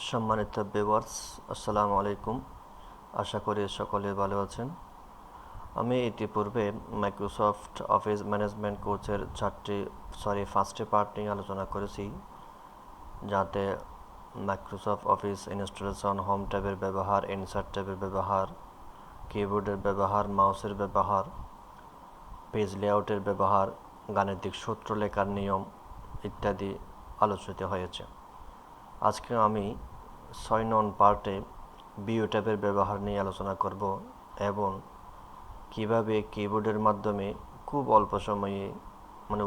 সম্মানিত ভিউয়ার্স, আসসালামু আলাইকুম। আশা করি সকলে ভালো আছেন। আমি ইতিপূর্বে মাইক্রোসফট অফিস ম্যানেজমেন্ট কোর্সের ফার্স্টে পার্ট নিয়ে আলোচনা করেছি, যাতে মাইক্রোসফট অফিস ইনস্টলেশন, হোম ট্যাবের ব্যবহার, ইনসার্ট ট্যাবের ব্যবহার, কিবোর্ডের ব্যবহার, মাউসের ব্যবহার, পেজ লেআউটের ব্যবহার, গাণিতিক সূত্র লেখার নিয়ম ইত্যাদি আলোচিত হয়েছে। আজকে আমি 6 নং পার্টে ভিউ ট্যাবের ব্যবহার নিয়ে আলোচনা করব এবং কিভাবে কিবোর্ডের মাধ্যমে খুব অল্প সময়ে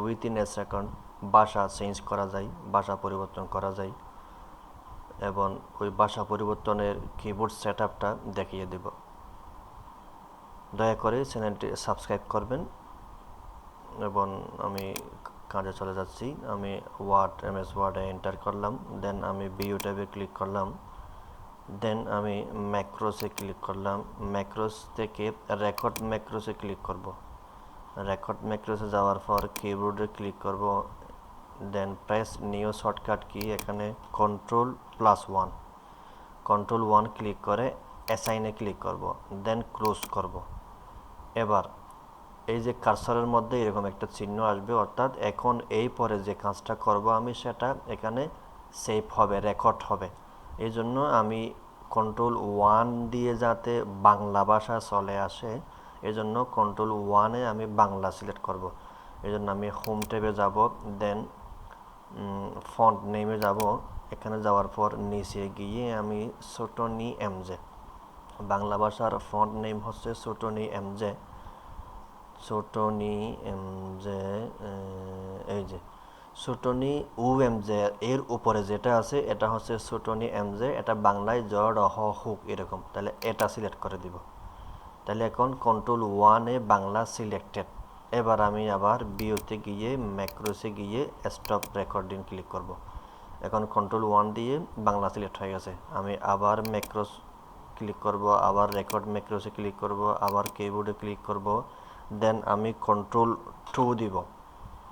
উইথিন এ সেকেন্ড ভাষা চেঞ্জ করা যায়, ভাষা পরিবর্তন করা যায় এবং ওই ভাষা পরিবর্তনের কিবোর্ড সেট আপটা দেখিয়ে দেব। দয়া করে চ্যানেলটি সাবস্ক্রাইব করবেন এবং আমি কাজে চলে যাচ্ছি। আমি এমএস ওয়ার্ডে এন্টার করলাম, দেন আমি ভিউ ট্যাবে ক্লিক করলাম, দেন আমি ম্যাক্রোসে ক্লিক করলাম। ম্যাক্রোস থেকে রেকর্ড ম্যাক্রোসে ক্লিক করব। রেকর্ড ম্যাক্রোসে যাওয়ার পর কিবোর্ডে ক্লিক করব, দেন প্রেস নিউ শর্টকাট কি, এখানে কন্ট্রোল 1 ক্লিক করে অ্যাসাইনে ক্লিক করব, দেন ক্লোজ করব। এবার এই যে কার্সরের মধ্যে এরকম একটা চিহ্ন আসবে, অর্থাৎ এখন এই পরে যে কাজটা করব আমি সেটা এখানে সেভ হবে, রেকর্ড হবে। এই জন্য আমি কন্ট্রোল 1 দিয়ে যাতে বাংলা ভাষা চলে আসে, এই জন্য কন্ট্রোল 1-এ আমি বাংলা সিলেক্ট করব। এই জন্য আমি হোম ট্যাবে যাব, দেন ফন্ট নেমে যাব। এখানে যাওয়ার পর নিচে গিয়ে আমি ছোটনি এমজে, বাংলা ভাষার ফন্ট নেম হচ্ছে ছোটনি এমজে। এই যে ছোটনি এমজে এর উপরে যেটা আছে এটা হচ্ছে ছোটনি এমজে, এটা বাংলায় জড় হ হুক এরকম, তাহলে এটা সিলেক্ট করে দিব। তাহলে এখন কন্ট্রোল 1-এ বাংলা সিলেক্টেড। এবার আমি আবার ভিউতে গিয়ে ম্যাক্রোসে গিয়ে স্টপ রেকর্ডিং ক্লিক করব। এখন কন্ট্রোল 1 দিয়ে বাংলা সিলেক্ট হয়ে গেছে। আমি আবার ম্যাক্রোস ক্লিক করব, আবার রেকর্ড ম্যাক্রোসে ক্লিক করব, আবার কিবোর্ডে ক্লিক করব, দেন আমি কন্ট্রোল 2 দিব,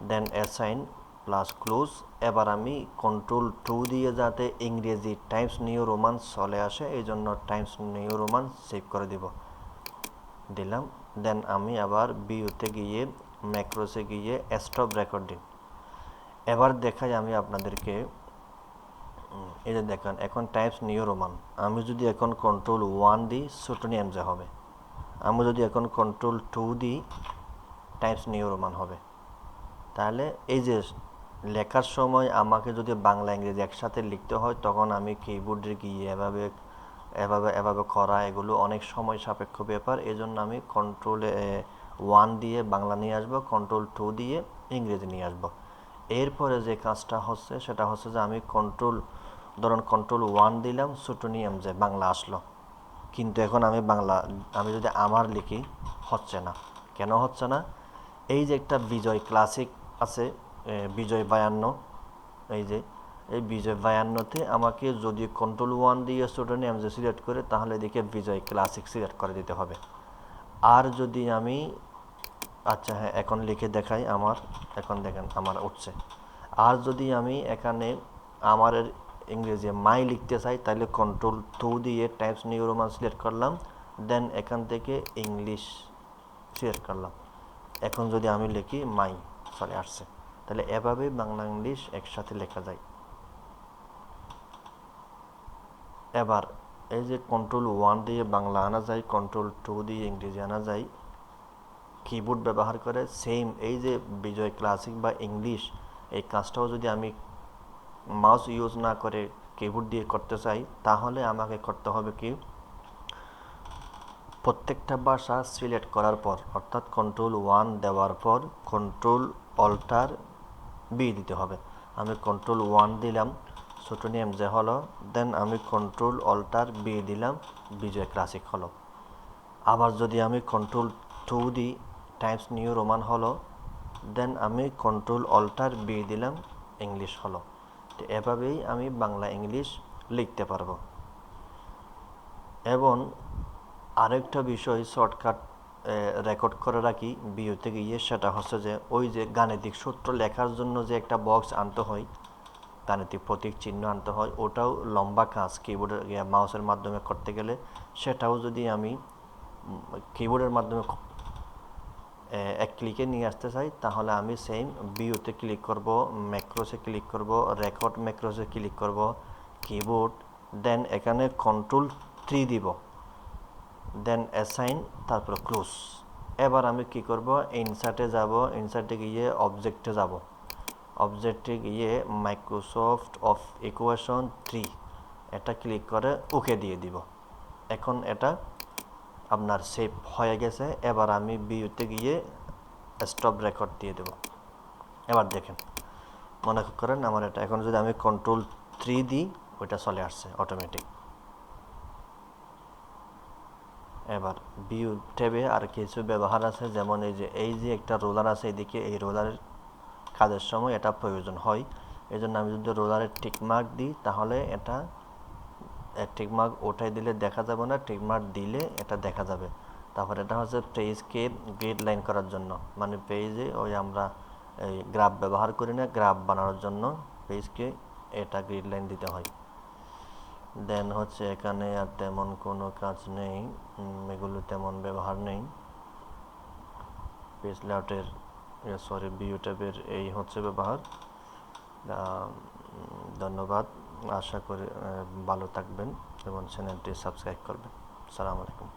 দেন অ্যাসাইন প্লাস ক্লোজ। এবার আমি কন্ট্রোল 2 দিয়ে যাতে ইংরেজি টাইমস নিউ রোমান চলে আসে, এই জন্য টাইমস নিউ রোমান সেভ করে দিলাম। দেন আমি আবার ভিউতে গিয়ে ম্যাক্রোসে গিয়ে স্টপ রেকর্ডিং। এবার দেখাই আমি আপনাদেরকে, এই যে দেখেন এখন টাইমস নিউ রোমান। আমি যদি এখন কন্ট্রোল 1 দিই ছোটনি এমজে হবে, আমি যদি এখন কন্ট্রোল 2 দিই টাইমস নিউ রোমান হবে। তাহলে এই যে লেখার সময় আমাকে যদি বাংলা ইংরেজি একসাথে লিখতে হয়, তখন আমি কিবোর্ডে গিয়ে এভাবে এভাবে এভাবে করা, এগুলো অনেক সময় সাপেক্ষ ব্যাপার। এই জন্য আমি কন্ট্রোল 1 দিয়ে বাংলা নিয়ে আসবো, কন্ট্রোল 2 দিয়ে ইংরেজি নিয়ে আসবো। এরপরে যে কাজটা হচ্ছে সেটা হচ্ছে যে আমি কন্ট্রোল 1 দিলাম, ছোটনি এমজে বাংলা আসলো, কিন্তু এখন আমি যদি আমার লিখি হচ্ছে না। কেন হচ্ছে না? এই যে একটা বিজয় ক্লাসিক আছে, বিজয় 52, এই বিজয় 52-তে আমাকে যদি কন্ট্রোল 1 দিয়ে ছোটনি এমজে সিলেক্ট করে, তাহলে এদিকে বিজয় ক্লাসিক সিলেক্ট করে দিতে হবে। আর যদি আমি আচ্ছা হ্যাঁ, এখন লিখে দেখাই আমার, এখন দেখেন আমার উঠছে। আর যদি আমি এখানে আমার ইংরেজি মাই লিখতে চাই, তাহলে কন্ট্রোল 2 দিয়ে টাইমস নিউ রোমান সিলেক্ট করলাম, দেন এখান থেকে ইংলিশ সিলেক্ট করলাম। এখন যদি আমি লিখি মাই, চলে আসছে। তাহলে এভাবেই বাংলা ইংলিশ একসাথে লেখা যায়। এবার এই যে কন্ট্রোল 1 দিয়ে বাংলা আনা যায়, কন্ট্রোল 2 দিয়ে ইংরেজি আনা যায় কিবোর্ড ব্যবহার করে। সেম এই যে বিজয় ক্লাসিক বা ইংলিশ, এই কাজটাও যদি আমি মাউস ইউজ না করে কিবোর্ড দিয়ে করতে চাই, তাহলে আমাকে করতে হবে কি, প্রত্যেকটা ভাষা সিলেক্ট করার পর, অর্থাৎ কন্ট্রোল 1 দেওয়ার পর কন্ট্রোল-বি দিতে হবে। আমি কন্ট্রোল 1 দিলাম, ছোটনি এমজে হলো, দেন আমি কন্ট্রোল-বি দিলাম, বিজয় ক্লাসিক হলো। আবার যদি আমি কন্ট্রোল 2 দিই টাইমস নিউ রোমান হলো, দেন আমি কন্ট্রোল-বি দিলাম, ইংলিশ হলো। তো এভাবেই আমি বাংলা ইংলিশ লিখতে পারবো। এবং আরেকটা বিষয় শর্টকাট রেকর্ড করে রাখি ভিউতে গিয়ে, সেটা হচ্ছে যে ওই যে গাণিতিক সূত্র লেখার জন্য যে একটা বক্স আনতে হয়, গাণিতিক প্রতীক চিহ্ন আনতে হয়, ওটাও লম্বা কাজ কিবোর্ডের মাউসের মাধ্যমে করতে গেলে। সেটাও যদি আমি কিবোর্ডের মাধ্যমে এক ক্লিকে নিয়ে আসতে চাই, তাহলে আমি সেম ভিউতে ক্লিক করব, ম্যাক্রোসে ক্লিক করব, রেকর্ড ম্যাক্রোসে ক্লিক করব, কিবোর্ড, দেন এখানে Ctrl+3 দিব, দেন অ্যাসাইন, তারপর ক্লোজ। এবার আমি কি করব, ইনসার্টে যাব, ইনসার্টে গিয়ে অবজেক্টে যাব, অবজেক্টে গিয়ে মাইক্রোসফট অফ ইকুয়েশন 3 এটা ক্লিক করে ওকে দিয়ে দিব। এখন এটা আপনার সেভ হয়ে গেছে। এবার আমি ভিউতে গিয়ে স্টপ রেকর্ড দিয়ে দেব। এবার দেখেন, মনে করেন আমার এটা, এখন যদি আমি Ctrl+3 দিই, ওইটা চলে আসছে অটোমেটিক। এবার ভিউ ট্যাবে আর কিছু ব্যবহার আছে, যেমন এই যে একটা রোলার আছে এদিকে, এই রোলারের কাজের সময় এটা প্রয়োজন হয়। এই জন্য আমি যদি রোলারের টিকমার্ক দিই, তাহলে এটা টিকমার্ক ওঠাই দিলে দেখা যাবে না, টিকমার্ক দিলে এটা দেখা যাবে। তারপর এটা হচ্ছে পেজকে গ্রিড লাইন করার জন্য, মানে পেজে ওই আমরা এই গ্রাফ ব্যবহার করি না, গ্রাফ বানানোর জন্য পেজকে এটা গ্রিড লাইন দিতে হয়। দেন হচ্ছে এখানে আর তেমন কোনো কাজ নেই, এগুলো তেমন ব্যবহার নেই। পেজ লেআউটের ভিউ ট্যাবের এই হচ্ছে ব্যবহার। ধন্যবাদ, আশা করি ভালো থাকবেন এবং চ্যানেলটি সাবস্ক্রাইব করবেন। আসসালামু আলাইকুম।